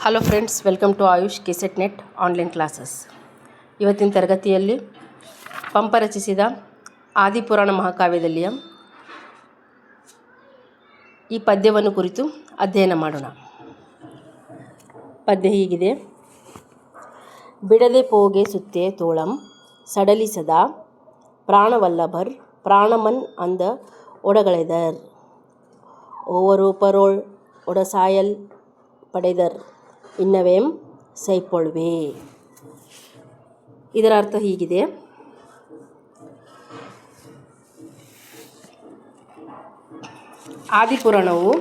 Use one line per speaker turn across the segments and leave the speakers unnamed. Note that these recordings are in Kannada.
Hello friends, welcome to Ayush KSET NET online classes. ಇವತ್ತಿನ ತರಗತಿಯಲ್ಲಿ ಪಂಪ ರಚಿಸಿದ ಆದಿಪುರಾಣ ಮಹಾಕಾವ್ಯದಲ್ಲಿಯ ಈ ಪದ್ಯವನ್ನು ಕುರಿತು ಅಧ್ಯಯನ ಮಾಡೋಣ. ಪದ್ಯ ಹೀಗಿದೆ: ಬಿಡದೆ ಪೋಗೆ ಸುತ್ತೆ ತೋಳಂ ಸಡಲಿಸದ ಪ್ರಾಣವಲ್ಲಭರ್ ಪ್ರಾಣಮನ್ ಅಂದ ಒಡಗಳೆದರ್ ಓವರೂಪರೋಳ್ ಒಡಸಾಯಲ್ ಪಡೆದರ್ ಇನ್ನವೇಂ ಸೈಪೊಳ್ವೆ. ಇದರ ಅರ್ಥ ಹೀಗಿದೆ: ಆದಿಪುರಾಣವು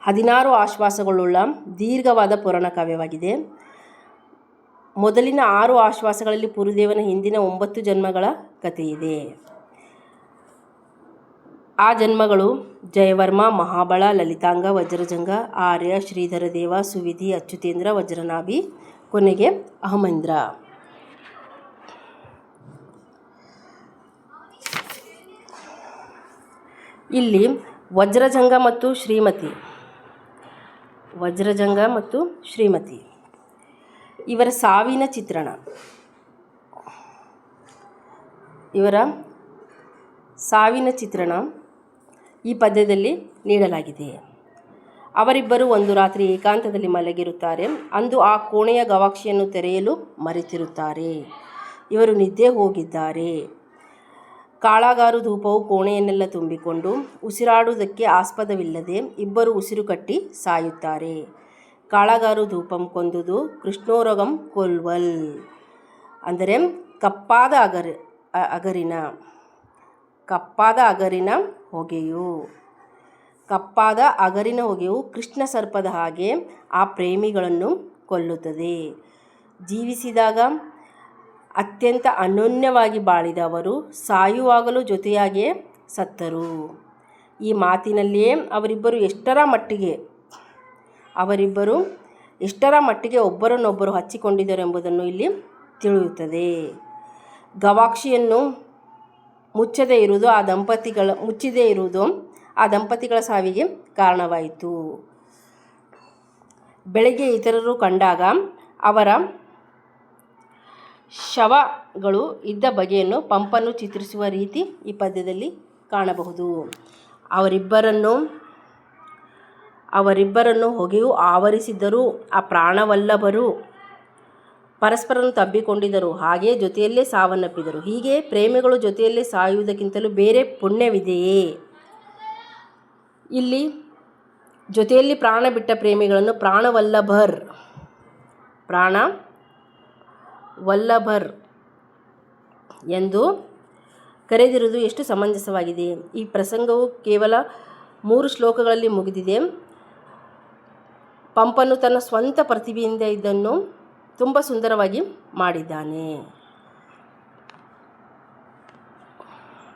16 ಆಶ್ವಾಸಗಳುಳ್ಳ ದೀರ್ಘವಾದ ಪುರಾಣ ಕಾವ್ಯವಾಗಿದೆ. ಮೊದಲಿನ 6 ಆಶ್ವಾಸಗಳಲ್ಲಿ ಪುರುದೇವನ ಹಿಂದಿನ 9 ಜನ್ಮಗಳ ಕಥೆಯಿದೆ. ಆ ಜನ್ಮಗಳು ಜಯವರ್ಮ, ಮಹಾಬಳ, ಲಲಿತಾಂಗ, ವಜ್ರಜಂಗ, ಆರ್ಯ, ಶ್ರೀಧರದೇವ, ಸುವಿಧಿ, ಅಚ್ಯುತೇಂದ್ರ, ವಜ್ರನಾಭಿ, ಕೊನೆಗೆ ಅಹಮೇಂದ್ರ. ಇಲ್ಲಿ ವಜ್ರಜಂಗ ಮತ್ತು ಶ್ರೀಮತಿ ಇವರ ಸಾವಿನ ಚಿತ್ರಣ ಈ ಪದ್ಯದಲ್ಲಿ ನೀಡಲಾಗಿದೆ. ಅವರಿಬ್ಬರು ಒಂದು ರಾತ್ರಿ ಏಕಾಂತದಲ್ಲಿ ಮಲಗಿರುತ್ತಾರೆ. ಅಂದು ಆ ಕೋಣೆಯ ಗವಾಕ್ಷಿಯನ್ನು ತೆರೆಯಲು ಮರೆತಿರುತ್ತಾರೆ. ಇವರು ನಿದ್ದೆ ಹೋಗಿದ್ದಾರೆ. ಕಾಳಗಾರು ಧೂಪವು ಕೋಣೆಯನ್ನೆಲ್ಲ ತುಂಬಿಕೊಂಡು ಉಸಿರಾಡುವುದಕ್ಕೆ ಆಸ್ಪದವಿಲ್ಲದೆ ಇಬ್ಬರು ಉಸಿರು ಕಟ್ಟಿ ಸಾಯುತ್ತಾರೆ. ಕಾಳಗಾರು ಧೂಪಂ ಕೊಂದುದು ಕೃಷ್ಣೋರಗಂ ಕೊಲ್ವಲ್, ಅಂದರೆ ಕಪ್ಪಾದ ಅಗರಿನ ಹೊಗೆಯು ಕೃಷ್ಣ ಸರ್ಪದ ಹಾಗೆ ಆ ಪ್ರೇಮಿಗಳನ್ನು ಕೊಲ್ಲುತ್ತದೆ. ಜೀವಿಸಿದಾಗ ಅತ್ಯಂತ ಅನ್ಯೋನ್ಯವಾಗಿ ಬಾಳಿದ ಅವರು ಸಾಯುವಾಗಲೂ ಜೊತೆಯಾಗಿಯೇ ಸತ್ತರು. ಈ ಮಾತಿನಲ್ಲಿಯೇ ಅವರಿಬ್ಬರು ಎಷ್ಟರ ಮಟ್ಟಿಗೆ ಒಬ್ಬರನ್ನೊಬ್ಬರು ಹಚ್ಚಿಕೊಂಡಿದ್ದರು ಎಂಬುದನ್ನು ಇಲ್ಲಿ ತಿಳಿಯುತ್ತದೆ. ಗವಾಕ್ಷಿಯನ್ನು ಮುಚ್ಚದೇ ಇರುವುದು ಆ ದಂಪತಿಗಳ ಸಾವಿಗೆ ಕಾರಣವಾಯಿತು. ಬೆಳಗ್ಗೆ ಇತರರು ಕಂಡಾಗ ಅವರ ಶವಗಳು ಇದ್ದ ಬಗೆಯನ್ನು ಪಂಪನು ಚಿತ್ರಿಸುವ ರೀತಿ ಈ ಪದ್ಯದಲ್ಲಿ ಕಾಣಬಹುದು. ಅವರಿಬ್ಬರನ್ನು ಹೊಗೆಯು ಆವರಿಸಿದ್ದರೂ ಆ ಪ್ರಾಣವಲ್ಲಭರು ಪರಸ್ಪರನ್ನು ತಬ್ಬಿಕೊಂಡಿದ್ದರು. ಹಾಗೆಯೇ ಜೊತೆಯಲ್ಲೇ ಸಾವನ್ನಪ್ಪಿದರು. ಹೀಗೆ ಪ್ರೇಮಿಗಳು ಜೊತೆಯಲ್ಲೇ ಸಾಯುವುದಕ್ಕಿಂತಲೂ ಬೇರೆ ಪುಣ್ಯವಿದೆಯೇ? ಇಲ್ಲಿ ಜೊತೆಯಲ್ಲಿ ಪ್ರಾಣ ಬಿಟ್ಟ ಪ್ರೇಮಿಗಳನ್ನು ಪ್ರಾಣವಲ್ಲಭರ್ ಎಂದು ಕರೆದಿರುವುದು ಎಷ್ಟು ಸಮಂಜಸವಾಗಿದೆ. ಈ ಪ್ರಸಂಗವು ಕೇವಲ 3 ಶ್ಲೋಕಗಳಲ್ಲಿ ಮುಗಿದಿದೆ. ಪಂಪನು ತನ್ನ ಸ್ವಂತ ಪ್ರತಿಭೆಯಿಂದ ಇದನ್ನು ತುಂಬ ಸುಂದರವಾಗಿ ಮಾಡಿದ್ದಾನೆ.